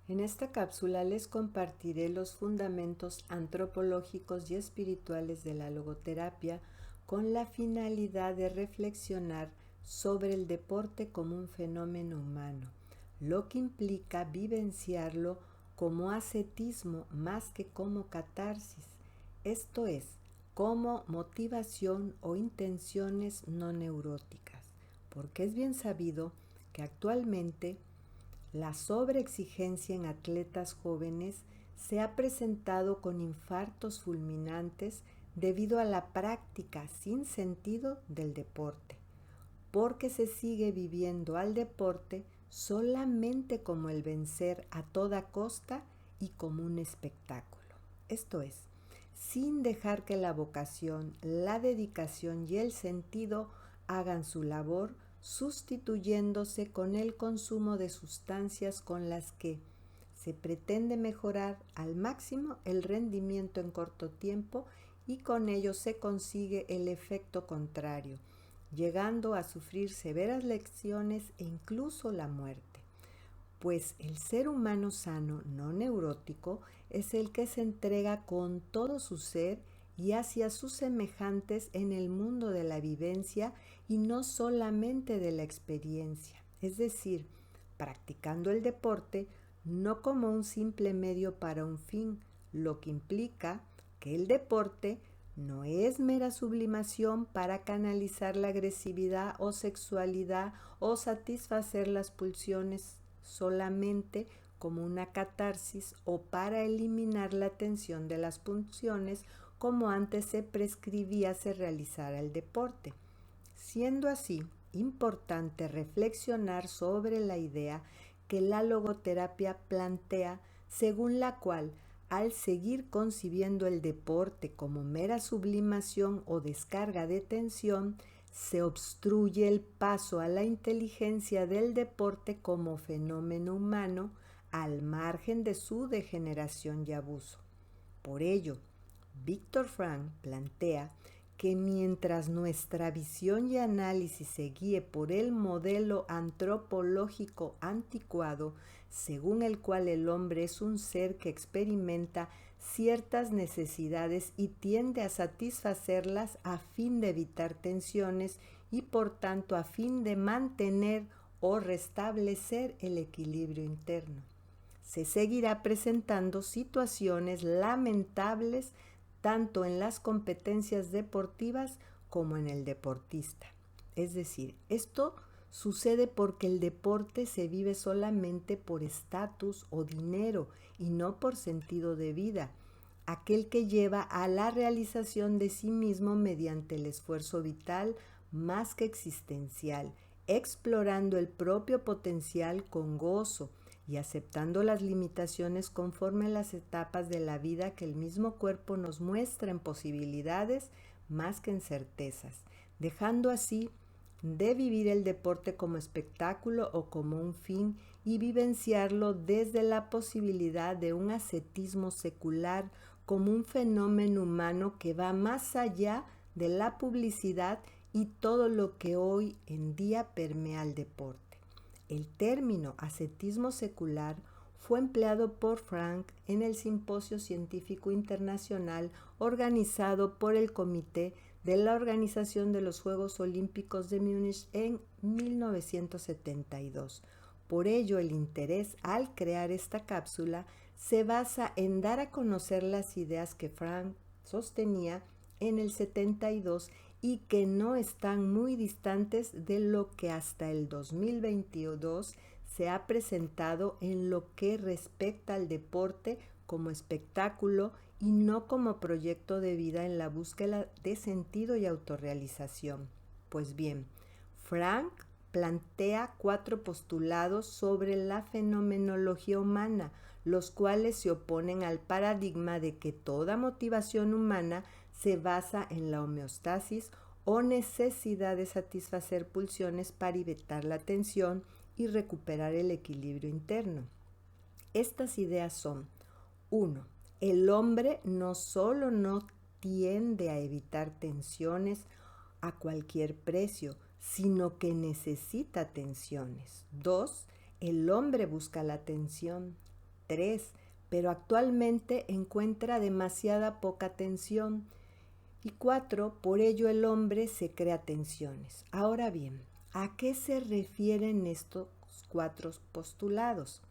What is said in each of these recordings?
En esta cápsula les compartiré los fundamentos antropológicos y espirituales de la logoterapia con la finalidad de reflexionar sobre el deporte como un fenómeno humano, lo que implica vivenciarlo como ascetismo más que como catarsis, esto es, como motivación o intenciones no neuróticas, porque es bien sabido que actualmente la sobreexigencia en atletas jóvenes se ha presentado con infartos fulminantes debido a la práctica sin sentido del deporte, porque se sigue viviendo al deporte solamente como el vencer a toda costa y como un espectáculo. Esto es, sin dejar que la vocación, la dedicación y el sentido hagan su labor, sustituyéndose con el consumo de sustancias con las que se pretende mejorar al máximo el rendimiento en corto tiempo y con ello se consigue el efecto contrario, llegando a sufrir severas lesiones e incluso la muerte. Pues el ser humano sano, no neurótico, es el que se entrega con todo su ser y hacia sus semejantes en el mundo de la vivencia y no solamente de la experiencia. Es decir, practicando el deporte no como un simple medio para un fin, lo que implica que el deporte no es mera sublimación para canalizar la agresividad o sexualidad o satisfacer las pulsiones solamente como una catarsis o para eliminar la tensión de las pulsiones como antes se prescribía se realizara el deporte. Siendo así, importante reflexionar sobre la idea que la logoterapia plantea, según la cual, al seguir concibiendo el deporte como mera sublimación o descarga de tensión, se obstruye el paso a la inteligencia del deporte como fenómeno humano al margen de su degeneración y abuso. Por ello, Viktor Frankl plantea que mientras nuestra visión y análisis se guíe por el modelo antropológico anticuado, según el cual el hombre es un ser que experimenta ciertas necesidades y tiende a satisfacerlas a fin de evitar tensiones y por tanto a fin de mantener o restablecer el equilibrio interno, se seguirá presentando situaciones lamentables tanto en las competencias deportivas como en el deportista. Es decir, esto sucede porque el deporte se vive solamente por estatus o dinero y no por sentido de vida, aquel que lleva a la realización de sí mismo mediante el esfuerzo vital más que existencial, explorando el propio potencial con gozo y aceptando las limitaciones conforme a las etapas de la vida que el mismo cuerpo nos muestra en posibilidades más que en certezas, dejando así de vivir el deporte como espectáculo o como un fin y vivenciarlo desde la posibilidad de un ascetismo secular como un fenómeno humano que va más allá de la publicidad y todo lo que hoy en día permea el deporte. El término ascetismo secular fue empleado por Frankl en el Simposio Científico Internacional organizado por el Comité de la Organización de los Juegos Olímpicos de Múnich en 1972. Por ello, el interés al crear esta cápsula se basa en dar a conocer las ideas que Frankl sostenía en el 72 y que no están muy distantes de lo que hasta el 2022 se ha presentado en lo que respecta al deporte como espectáculo y no como proyecto de vida en la búsqueda de sentido y autorrealización. Pues bien, Frankl plantea 4 postulados sobre la fenomenología humana, los cuales se oponen al paradigma de que toda motivación humana se basa en la homeostasis o necesidad de satisfacer pulsiones para evitar la tensión y recuperar el equilibrio interno. Estas ideas son: 1. El hombre no solo no tiende a evitar tensiones a cualquier precio, sino que necesita tensiones. 2. El hombre busca la tensión. 3, pero actualmente encuentra demasiada poca tensión. Y 4, por ello el hombre se crea tensiones. Ahora bien, ¿a qué se refieren estos 4 postulados?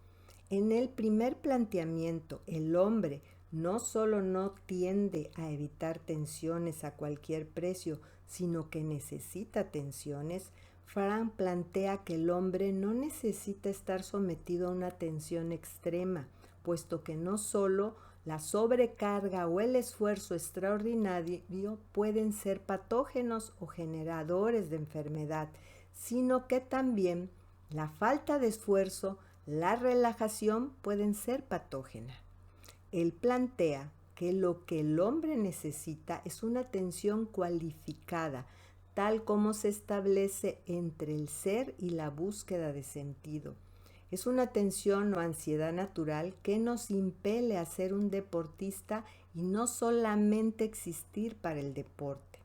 En el primer planteamiento, el hombre no solo no tiende a evitar tensiones a cualquier precio, sino que necesita tensiones. Frank plantea que el hombre no necesita estar sometido a una tensión extrema, puesto que no solo la sobrecarga o el esfuerzo extraordinario pueden ser patógenos o generadores de enfermedad, sino que también la falta de esfuerzo, la relajación pueden ser patógenas. Él plantea que lo que el hombre necesita es una atención cualificada, tal como se establece entre el ser y la búsqueda de sentido. Es una tensión o ansiedad natural que nos impele a ser un deportista y no solamente existir para el deporte.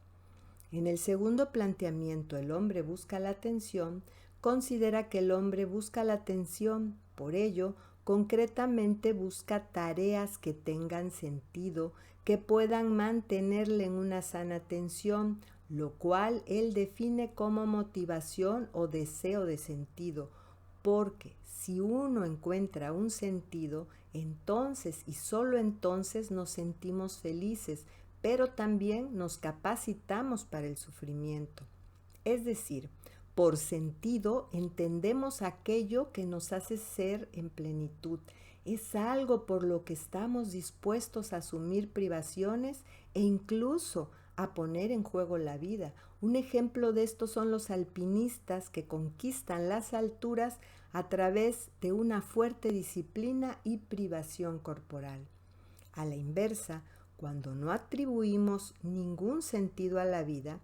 En el segundo planteamiento, el hombre busca la atención, considera que el hombre busca la atención, por ello, concretamente busca tareas que tengan sentido, que puedan mantenerle en una sana tensión, lo cual él define como motivación o deseo de sentido, porque si uno encuentra un sentido, entonces y solo entonces nos sentimos felices, pero también nos capacitamos para el sufrimiento. Es decir, por sentido entendemos aquello que nos hace ser en plenitud. Es algo por lo que estamos dispuestos a asumir privaciones e incluso a poner en juego la vida. Un ejemplo de esto son los alpinistas que conquistan las alturas a través de una fuerte disciplina y privación corporal. A la inversa, cuando no atribuimos ningún sentido a la vida,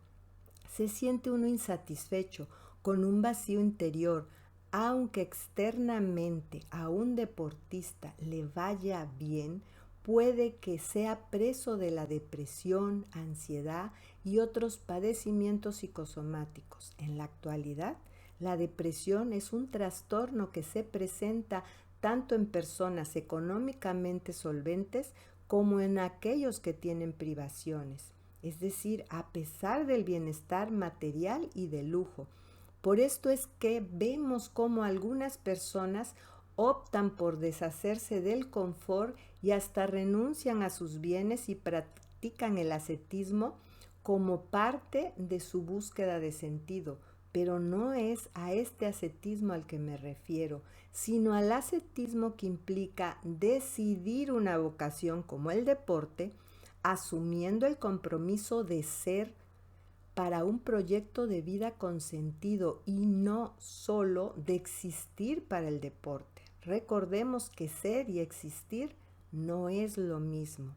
se siente uno insatisfecho, con un vacío interior, aunque externamente a un deportista le vaya bien, puede que sea preso de la depresión, ansiedad y otros padecimientos psicosomáticos. En la actualidad, la depresión es un trastorno que se presenta tanto en personas económicamente solventes como en aquellos que tienen privaciones, es decir, a pesar del bienestar material y de lujo. Por esto es que vemos cómo algunas personas optan por deshacerse del confort y hasta renuncian a sus bienes y practican el ascetismo como parte de su búsqueda de sentido. Pero no es a este ascetismo al que me refiero, sino al ascetismo que implica decidir una vocación como el deporte, asumiendo el compromiso de ser para un proyecto de vida con sentido y no solo de existir para el deporte. Recordemos que ser y existir no es lo mismo.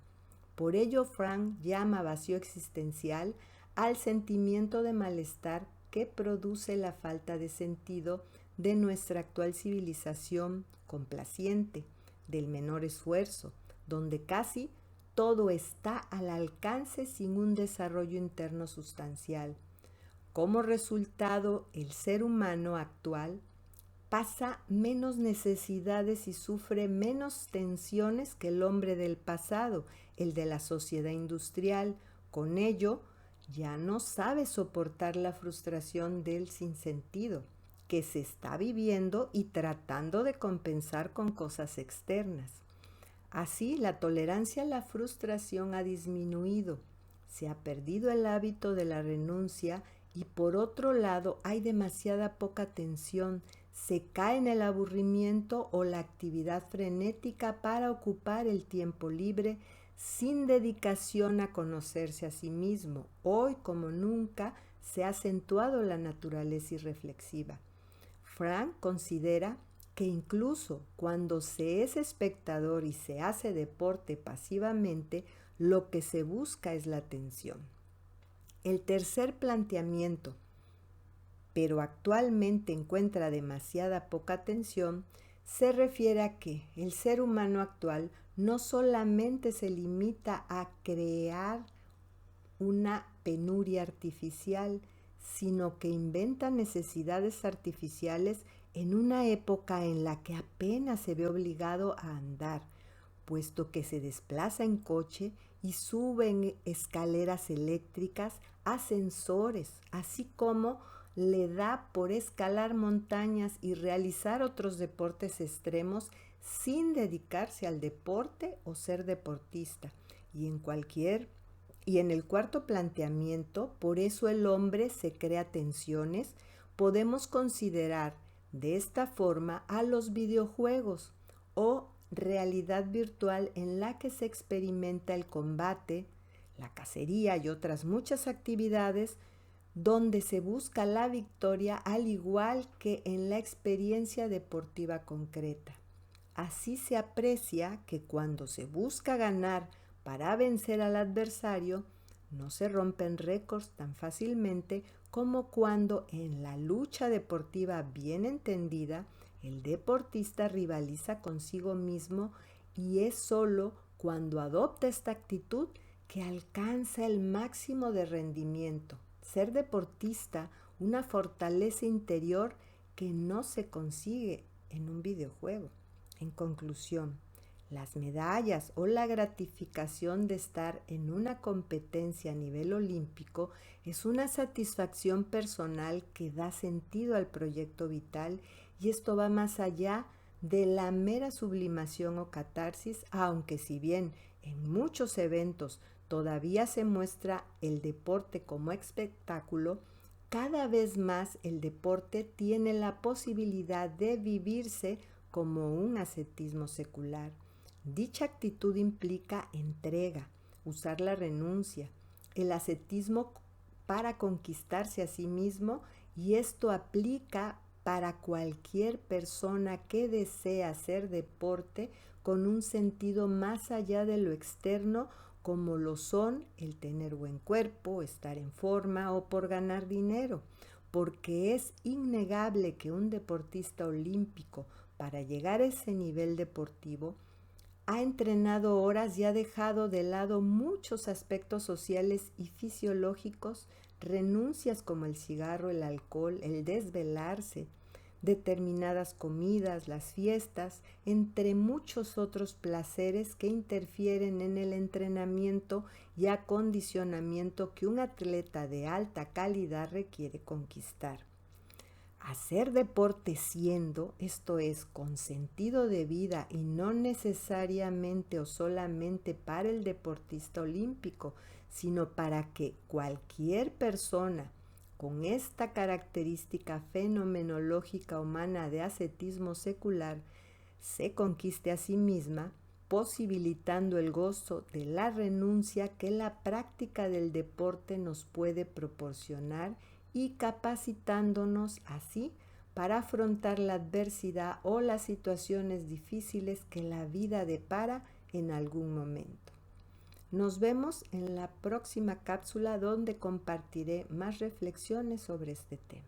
Por ello, Frank llama vacío existencial al sentimiento de malestar que produce la falta de sentido de nuestra actual civilización complaciente, del menor esfuerzo, donde casi todo está al alcance sin un desarrollo interno sustancial. Como resultado, el ser humano actual pasa menos necesidades y sufre menos tensiones que el hombre del pasado, el de la sociedad industrial. Con ello, ya no sabe soportar la frustración del sinsentido que se está viviendo y tratando de compensar con cosas externas. Así, la tolerancia a la frustración ha disminuido, se ha perdido el hábito de la renuncia y por otro lado hay demasiada poca tensión, se cae en el aburrimiento o la actividad frenética para ocupar el tiempo libre sin dedicación a conocerse a sí mismo. Hoy como nunca se ha acentuado la naturaleza irreflexiva. Frank considera que incluso cuando se es espectador y se hace deporte pasivamente, lo que se busca es la atención. El tercer planteamiento, pero actualmente encuentra demasiada poca atención, se refiere a que el ser humano actual no solamente se limita a crear una penuria artificial, sino que inventa necesidades artificiales en una época en la que apenas se ve obligado a andar, puesto que se desplaza en coche y sube en escaleras eléctricas, ascensores, así como le da por escalar montañas y realizar otros deportes extremos sin dedicarse al deporte o ser deportista. Y en el cuarto planteamiento, por eso el hombre se crea tensiones, podemos considerar de esta forma a los videojuegos o realidad virtual en la que se experimenta el combate, la cacería y otras muchas actividades donde se busca la victoria al igual que en la experiencia deportiva concreta. Así se aprecia que cuando se busca ganar para vencer al adversario, no se rompen récords tan fácilmente como cuando en la lucha deportiva bien entendida, el deportista rivaliza consigo mismo y es solo cuando adopta esta actitud que alcanza el máximo de rendimiento. Ser deportista, una fortaleza interior que no se consigue en un videojuego. En conclusión, las medallas o la gratificación de estar en una competencia a nivel olímpico es una satisfacción personal que da sentido al proyecto vital y esto va más allá de la mera sublimación o catarsis, aunque si bien en muchos eventos todavía se muestra el deporte como espectáculo, cada vez más el deporte tiene la posibilidad de vivirse como un ascetismo secular. Dicha actitud implica entrega, usar la renuncia, el ascetismo para conquistarse a sí mismo, y esto aplica para cualquier persona que desea hacer deporte con un sentido más allá de lo externo, como lo son el tener buen cuerpo, estar en forma o por ganar dinero, porque es innegable que un deportista olímpico, para llegar a ese nivel deportivo, ha entrenado horas y ha dejado de lado muchos aspectos sociales y fisiológicos, renuncias como el cigarro, el alcohol, el desvelarse, determinadas comidas, las fiestas, entre muchos otros placeres que interfieren en el entrenamiento y acondicionamiento que un atleta de alta calidad requiere conquistar. Hacer deporte siendo, esto es, con sentido de vida y no necesariamente o solamente para el deportista olímpico, sino para que cualquier persona con esta característica fenomenológica humana de ascetismo secular se conquiste a sí misma, posibilitando el gozo de la renuncia que la práctica del deporte nos puede proporcionar y capacitándonos así para afrontar la adversidad o las situaciones difíciles que la vida depara en algún momento. Nos vemos en la próxima cápsula donde compartiré más reflexiones sobre este tema.